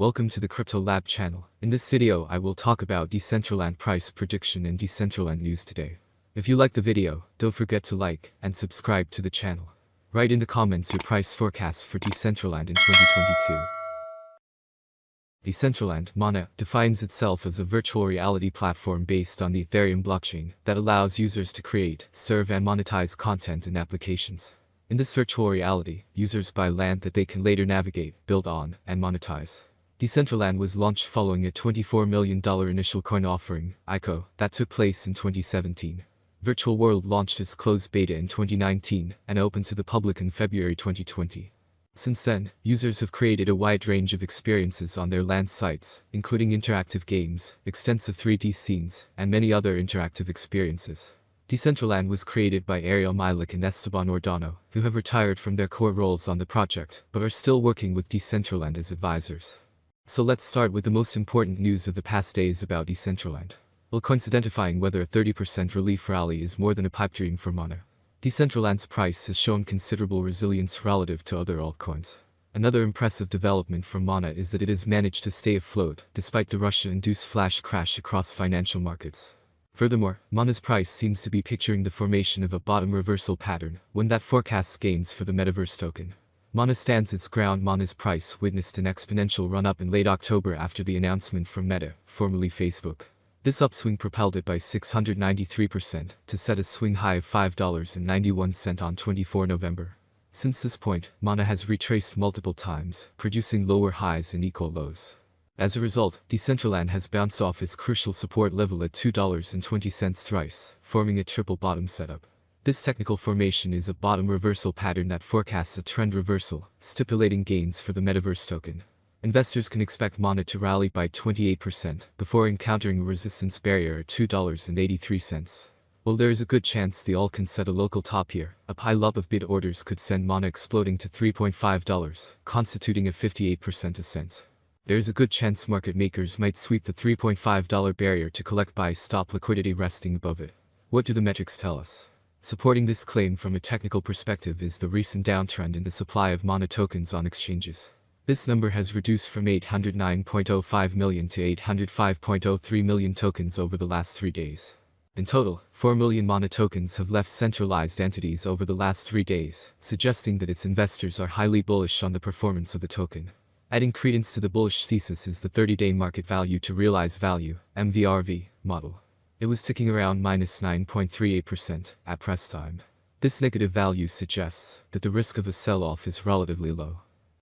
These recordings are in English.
Welcome to the Crypto Lab channel. In this video I will talk about Decentraland price prediction and Decentraland news today. If you like the video, don't forget to like and subscribe to the channel. Write in the comments your price forecast for Decentraland in 2022. Decentraland, Mana, defines itself as a virtual reality platform based on the Ethereum blockchain that allows users to create, serve and monetize content and applications. In this virtual reality, users buy land that they can later navigate, build on, and monetize. Decentraland was launched following a $24 million initial coin offering, ICO, that took place in 2017. Virtual World launched its closed beta in 2019 and opened to the public in February 2020. Since then, users have created a wide range of experiences on their land sites, including interactive games, extensive 3D scenes, and many other interactive experiences. Decentraland was created by Ariel Milik and Esteban Ordano, who have retired from their core roles on the project, but are still working with Decentraland as advisors. So let's start with the most important news of the past days about Decentraland. Altcoins identifying whether a 30% relief rally is more than a pipe dream for Mana. Decentraland's price has shown considerable resilience relative to other altcoins. Another impressive development for Mana is that it has managed to stay afloat, despite the Russia-induced flash crash across financial markets. Furthermore, Mana's price seems to be picturing the formation of a bottom reversal pattern, one that forecasts gains for the metaverse token. Mana stands its ground. Mana's price witnessed an exponential run-up in late October after the announcement from Meta, formerly Facebook. This upswing propelled it by 693% to set a swing high of $5.91 on 24 November. Since this point, Mana has retraced multiple times, producing lower highs and equal lows. As a result, Decentraland has bounced off its crucial support level at $2.20 thrice, forming a triple bottom setup. This technical formation is a bottom reversal pattern that forecasts a trend reversal, stipulating gains for the metaverse token. Investors can expect Mana to rally by 28% before encountering a resistance barrier at $2.83. While there is a good chance the alt can set a local top here, a pile-up of bid orders could send Mana exploding to $3.5, constituting a 58% ascent. There is a good chance market makers might sweep the $3.5 barrier to collect buy stop liquidity resting above it. What do the metrics tell us? Supporting this claim from a technical perspective is the recent downtrend in the supply of Mana tokens on exchanges. This number has reduced from 809.05 million to 805.03 million tokens over the last 3 days. In total, 4 million Mana tokens have left centralized entities over the last 3 days, suggesting that its investors are highly bullish on the performance of the token. Adding credence to the bullish thesis is the 30-day market value to realize value, MVRV, model. It was ticking around -9.38% at press time. This negative value suggests that the risk of a sell-off is relatively low.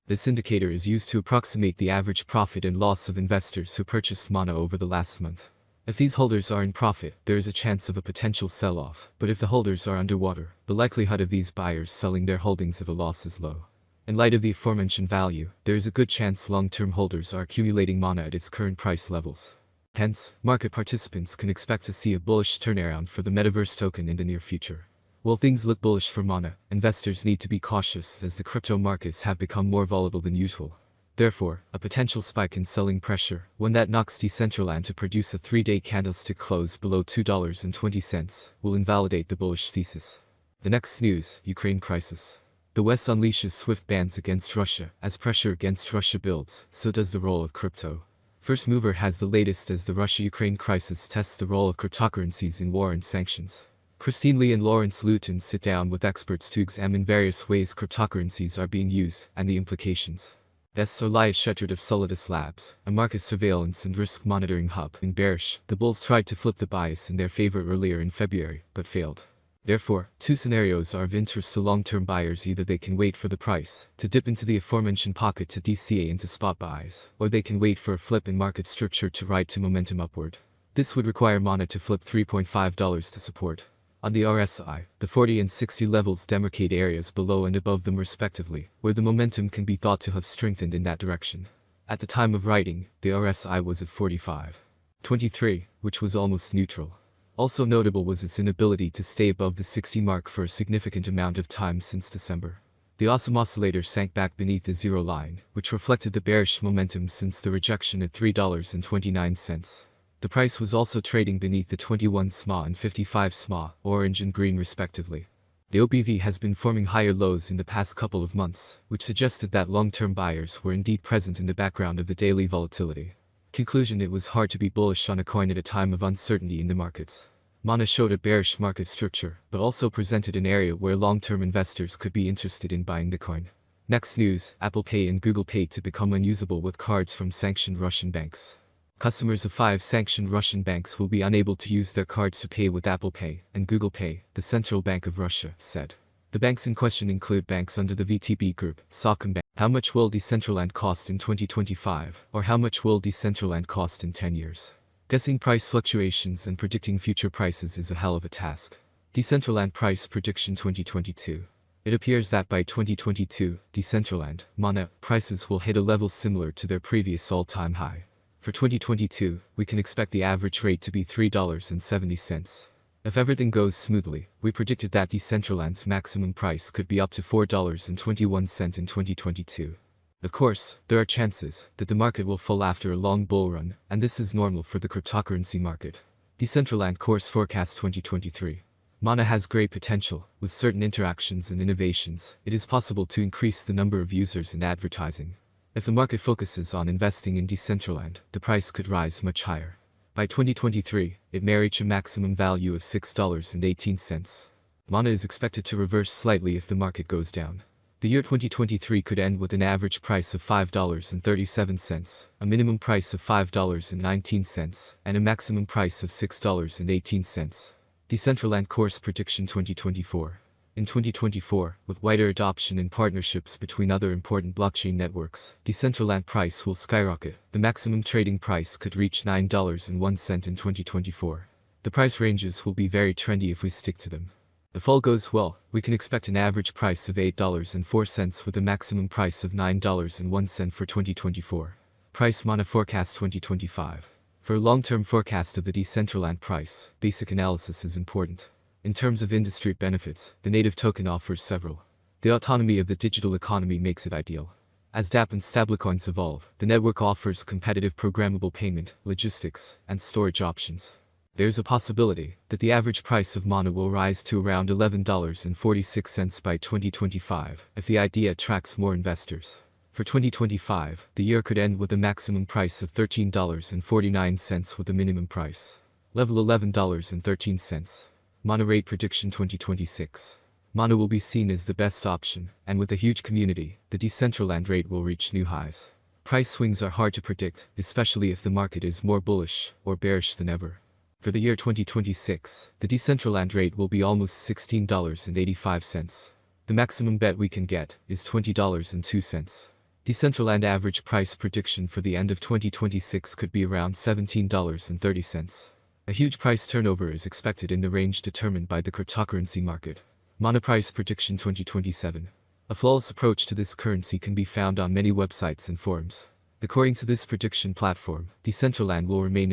This indicator is used to approximate the average profit and loss of investors who purchased Mana over the last month. If these holders are in profit, there is a chance of a potential sell-off, but if the holders are underwater, the likelihood of these buyers selling their holdings at a loss is low. In light of the aforementioned value, there is a good chance long-term holders are accumulating Mana at its current price levels. Hence, market participants can expect to see a bullish turnaround for the metaverse token in the near future. While things look bullish for Mana, investors need to be cautious as the crypto markets have become more volatile than usual. Therefore, a potential spike in selling pressure, one that knocks Decentraland to produce a 3-day candlestick close below $2.20, will invalidate the bullish thesis. The next news, Ukraine crisis. The West unleashes swift bans against Russia. As pressure against Russia builds, so does the role of crypto. First Mover has the latest as the Russia-Ukraine crisis tests the role of cryptocurrencies in war and sanctions. Christine Lee and Lawrence Luton sit down with experts to examine various ways cryptocurrencies are being used and the implications. Elias Shepherd of Solidus Labs, a market surveillance and risk monitoring hub, in bearish, the bulls tried to flip the bias in their favor earlier in February, but failed. Therefore, 2 scenarios are of interest to long-term buyers. Either they can wait for the price to dip into the aforementioned pocket to DCA into spot buys, or they can wait for a flip in market structure to ride to momentum upward. This would require Mana to flip $3.5 to support. On the RSI, the 40 and 60 levels demarcate areas below and above them respectively, where the momentum can be thought to have strengthened in that direction. At the time of writing, the RSI was at 45.23, which was almost neutral. Also notable was its inability to stay above the 60 mark for a significant amount of time since December. The awesome oscillator sank back beneath the zero line, which reflected the bearish momentum since the rejection at $3.29. The price was also trading beneath the 21 SMA and 55 SMA, orange and green respectively. The OBV has been forming higher lows in the past couple of months, which suggested that long-term buyers were indeed present in the background of the daily volatility. Conclusion: it was hard to be bullish on a coin at a time of uncertainty in the markets. Mana showed a bearish market structure, but also presented an area where long-term investors could be interested in buying the coin. Next news: Apple Pay and Google Pay to become unusable with cards from sanctioned Russian banks. Customers of 5 sanctioned Russian banks will be unable to use their cards to pay with Apple Pay and Google Pay, the Central Bank of Russia said. The banks in question include banks under the VTB Group, Socombank. How much will Decentraland cost in 2025, or how much will Decentraland cost in 10 years? Guessing price fluctuations and predicting future prices is a hell of a task. Decentraland price prediction 2022. It appears that by 2022, Decentraland, Mana, prices will hit a level similar to their previous all-time high. For 2022, we can expect the average rate to be $3.70. If everything goes smoothly, we predicted that Decentraland's maximum price could be up to $4.21 in 2022. Of course, there are chances that the market will fall after a long bull run, and this is normal for the cryptocurrency market. Decentraland Course Forecast 2023. Mana has great potential. With certain interactions and innovations, it is possible to increase the number of users in advertising. If the market focuses on investing in Decentraland, the price could rise much higher. By 2023, it may reach a maximum value of $6.18. Mana is expected to reverse slightly if the market goes down. The year 2023 could end with an average price of $5.37, a minimum price of $5.19, and a maximum price of $6.18. Decentraland Course Prediction 2024. In 2024, with wider adoption and partnerships between other important blockchain networks, Decentraland price will skyrocket. The maximum trading price could reach $9.01 in 2024. The price ranges will be very trendy if we stick to them. If all goes well, we can expect an average price of $8.04 with a maximum price of $9.01 for 2024. Price Mana Forecast 2025. For a long-term forecast of the Decentraland price, basic analysis is important. In terms of industry benefits, the native token offers several. The autonomy of the digital economy makes it ideal. As dApp and stablecoins evolve, the network offers competitive programmable payment, logistics, and storage options. There's a possibility that the average price of Mana will rise to around $11.46 by 2025 if the idea attracts more investors. For 2025, the year could end with a maximum price of $13.49 with a minimum price level $11.13. Mana Rate Prediction 2026. Mana will be seen as the best option, and with a huge community, the Decentraland rate will reach new highs. Price swings are hard to predict, especially if the market is more bullish or bearish than ever. For the year 2026, the Decentraland rate will be almost $16.85. The maximum bet we can get is $20.02. Decentraland average price prediction for the end of 2026 could be around $17.30. A huge price turnover is expected in the range determined by the cryptocurrency market. Mana Price Prediction 2027. A flawless approach to this currency can be found on many websites and forums. According to this prediction platform, Decentraland will remain